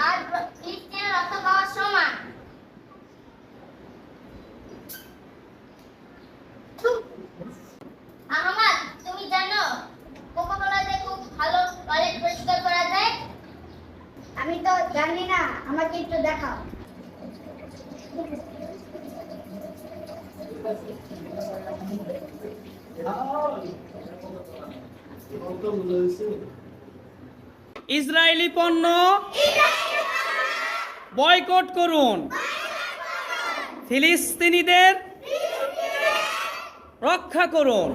আর ফিলিস্তিনের রক্ত পাওয়ার সমান। আহমদ, তুমি জানো কোকা-কোলা দিয়ে খুব ভালো টয়লেট পরিষ্কার করা যায়? আমি তো জানি না, আমাকে একটু দেখাও। ইসরায়েলি পণ্য বয়কট করুন। ফিলিস্তিনিদের রক্ষা করুন।